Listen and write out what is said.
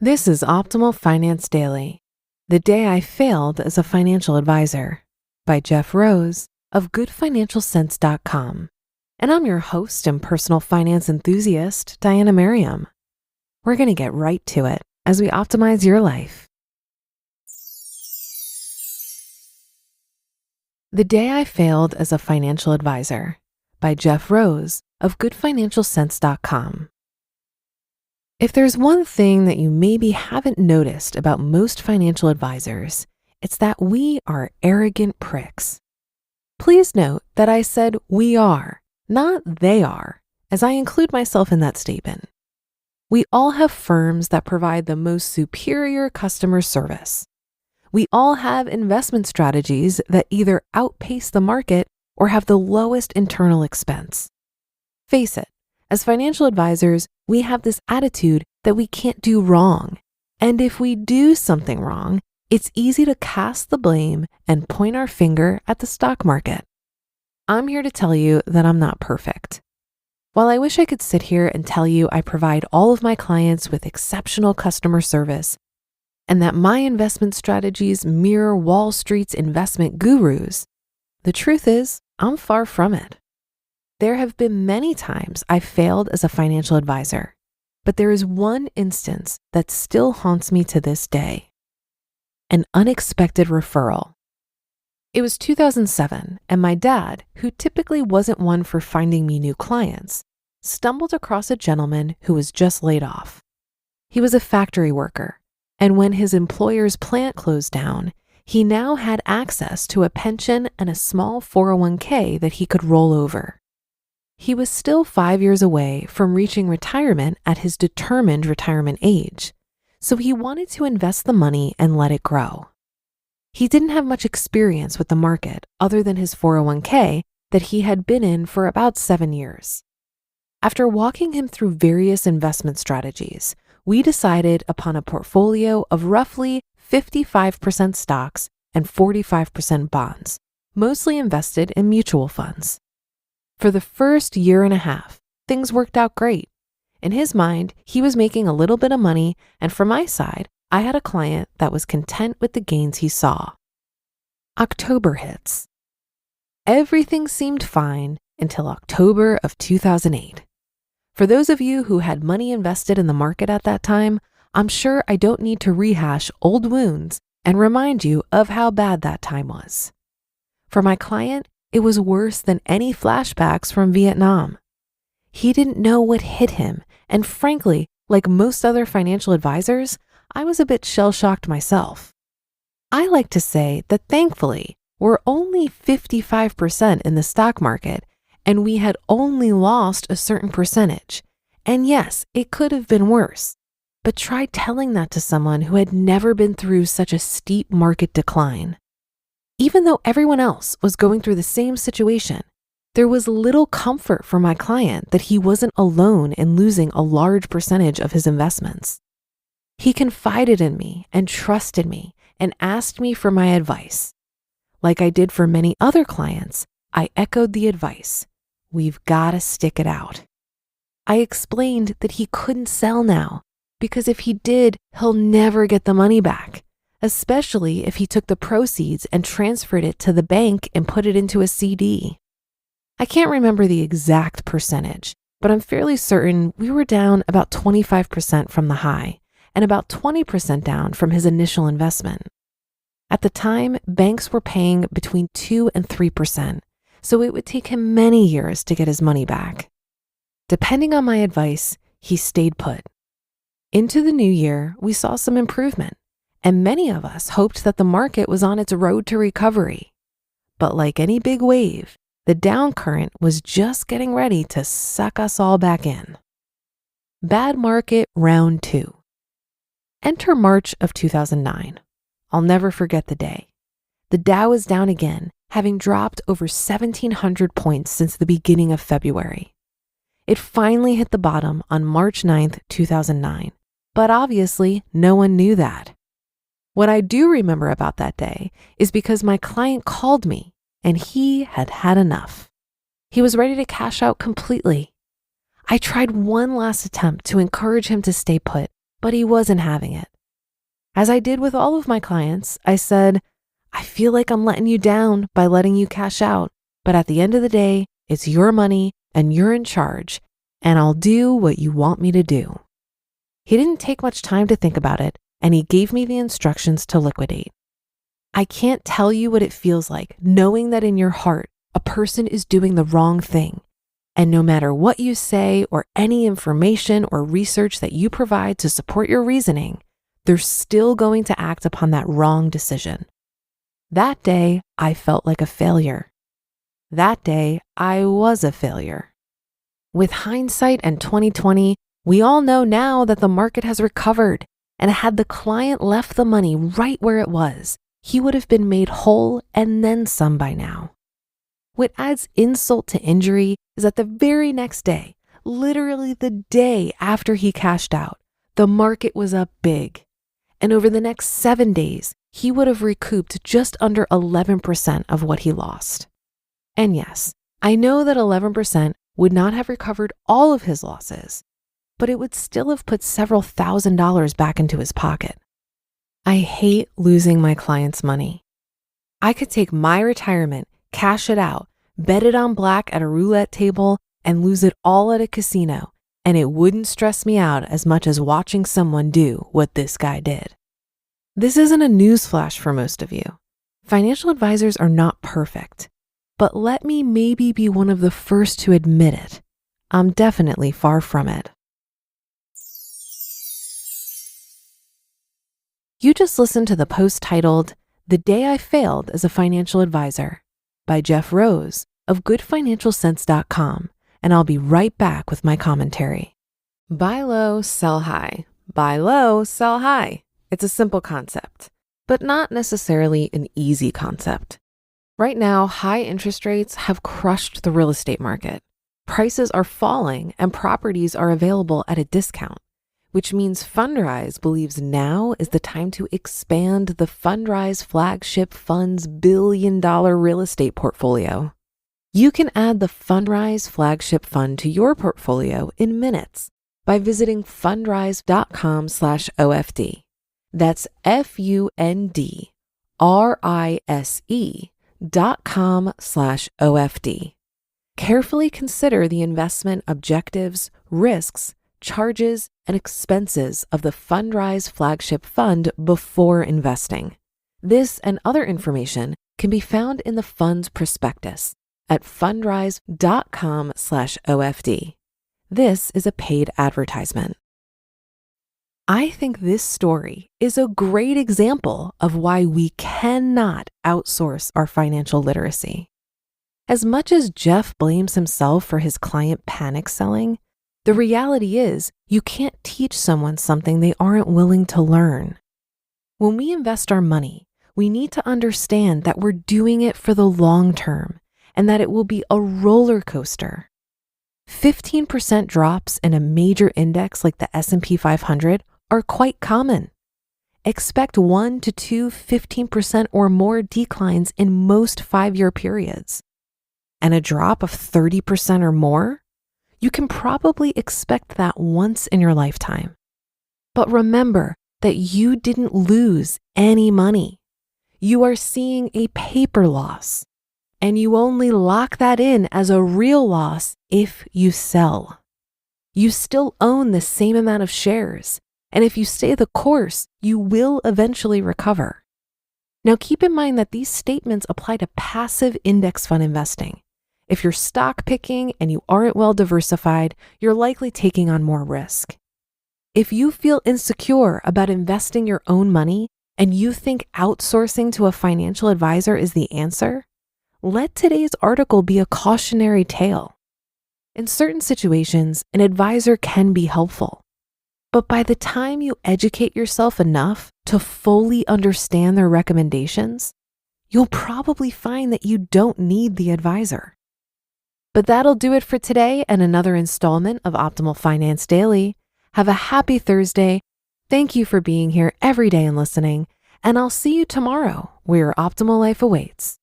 This is Optimal Finance Daily, The Day I Failed as a Financial Advisor by Jeff Rose of GoodFinancialSense.com. And I'm your host and personal finance enthusiast, Diana Merriam. We're going to get right to it as we optimize your life. The Day I Failed as a Financial Advisor by Jeff Rose of GoodFinancialSense.com. If there's one thing that you maybe haven't noticed about most financial advisors, it's that we are arrogant pricks. Please note that I said we are, not they are, as I include myself in that statement. We all have firms that provide the most superior customer service. We all have investment strategies that either outpace the market or have the lowest internal expense. Face it, as financial advisors, we have this attitude that we can't do wrong. And if we do something wrong, it's easy to cast the blame and point our finger at the stock market. I'm here to tell you that I'm not perfect. While I wish I could sit here and tell you I provide all of my clients with exceptional customer service and that my investment strategies mirror Wall Street's investment gurus, the truth is, I'm far from it. There have been many times I've failed as a financial advisor, but there is one instance that still haunts me to this day: an unexpected referral. It was 2007, and my dad, who typically wasn't one for finding me new clients, stumbled across a gentleman who was just laid off. He was a factory worker, and when his employer's plant closed down, he now had access to a pension and a small 401k that he could roll over. He was still 5 years away from reaching retirement at his determined retirement age, so he wanted to invest the money and let it grow. He didn't have much experience with the market other than his 401k that he had been in for about 7 years. After walking him through various investment strategies, we decided upon a portfolio of roughly 55% stocks and 45% bonds, mostly invested in mutual funds. For the first year and a half, things worked out great. In his mind, he was making a little bit of money, and from my side, I had a client that was content with the gains he saw. October hits. Everything seemed fine until October of 2008. For those of you who had money invested in the market at that time, I'm sure I don't need to rehash old wounds and remind you of how bad that time was. For my client, it was worse than any flashbacks from Vietnam. He didn't know what hit him, and frankly, like most other financial advisors, I was a bit shell-shocked myself. I like to say that thankfully, we're only 55% in the stock market, and we had only lost a certain percentage. And yes, it could have been worse, but try telling that to someone who had never been through such a steep market decline. Even though everyone else was going through the same situation, there was little comfort for my client that he wasn't alone in losing a large percentage of his investments. He confided in me and trusted me and asked me for my advice. Like I did for many other clients, I echoed the advice: we've got to stick it out. I explained that he couldn't sell now because if he did, he'll never get the money back, especially if he took the proceeds and transferred it to the bank and put it into a CD. I can't remember the exact percentage, but I'm fairly certain we were down about 25% from the high and about 20% down from his initial investment. At the time, banks were paying between 2 and 3%, so it would take him many years to get his money back. Depending on my advice, he stayed put. Into the new year, we saw some improvement, and many of us hoped that the market was on its road to recovery. But like any big wave, the down current was just getting ready to suck us all back in. Bad market round 2. Enter March of 2009. I'll never forget the day. The Dow is down again, having dropped over 1,700 points since the beginning of February. It finally hit the bottom on March 9th, 2009, but obviously no one knew that. What I do remember about that day is because my client called me and he had had enough. He was ready to cash out completely. I tried one last attempt to encourage him to stay put, but he wasn't having it. As I did with all of my clients, I said, I feel like I'm letting you down by letting you cash out, but at the end of the day, it's your money and you're in charge, and I'll do what you want me to do. He didn't take much time to think about it, and he gave me the instructions to liquidate. I can't tell you what it feels like knowing that in your heart, a person is doing the wrong thing. And no matter what you say or any information or research that you provide to support your reasoning, they're still going to act upon that wrong decision. That day, I felt like a failure. That day, I was a failure. With hindsight and 2020, we all know now that the market has recovered, and had the client left the money right where it was, he would have been made whole and then some by now. What adds insult to injury is that the very next day, literally the day after he cashed out, the market was up big. And over the next 7 days, he would have recouped just under 11% of what he lost. And yes, I know that 11% would not have recovered all of his losses, but it would still have put several $1,000s back into his pocket. I hate losing my clients' money. I could take my retirement, cash it out, bet it on black at a roulette table, and lose it all at a casino, and it wouldn't stress me out as much as watching someone do what this guy did. This isn't a newsflash for most of you. Financial advisors are not perfect, but let me maybe be one of the first to admit it. I'm definitely far from it. You just listened to the post titled, "The Day I Failed as a Financial Advisor" by Jeff Rose of goodfinancialsense.com, and I'll be right back with my commentary. Buy low, sell high. Buy low, sell high. It's a simple concept, but not necessarily an easy concept. Right now, high interest rates have crushed the real estate market. Prices are falling and properties are available at a discount, which means F.I.R.E believes now is the time to expand the F.I.R.E flagship fund's billion-dollar real estate portfolio. You can add the F.I.R.E flagship fund to your portfolio in minutes by visiting fundrise.com/OFD. That's FUNDRISE.com/OFD. Carefully consider the investment objectives, risks, charges, and expenses of the F.I.R.E flagship fund before investing. This and other information can be found in the fund's prospectus at fundrise.com/OFD. This is a paid advertisement. I think this story is a great example of why we cannot outsource our financial literacy. As much as Jeff blames himself for his client panic selling, the reality is you can't teach someone something they aren't willing to learn. When we invest our money, we need to understand that we're doing it for the long term and that it will be a roller coaster. 15% drops in a major index like the S&P 500 are quite common. Expect 1 to 2 15% or more declines in most 5-year periods. And a drop of 30% or more? You can probably expect that once in your lifetime. But remember that you didn't lose any money. You are seeing a paper loss, and you only lock that in as a real loss if you sell. You still own the same amount of shares, and if you stay the course, you will eventually recover. Now keep in mind that these statements apply to passive index fund investing. If you're stock picking and you aren't well diversified, you're likely taking on more risk. If you feel insecure about investing your own money and you think outsourcing to a financial advisor is the answer, let today's article be a cautionary tale. In certain situations, an advisor can be helpful. But by the time you educate yourself enough to fully understand their recommendations, you'll probably find that you don't need the advisor. But that'll do it for today and another installment of Optimal Finance Daily. Have a happy Thursday. Thank you for being here every day and listening, and I'll see you tomorrow where your optimal life awaits.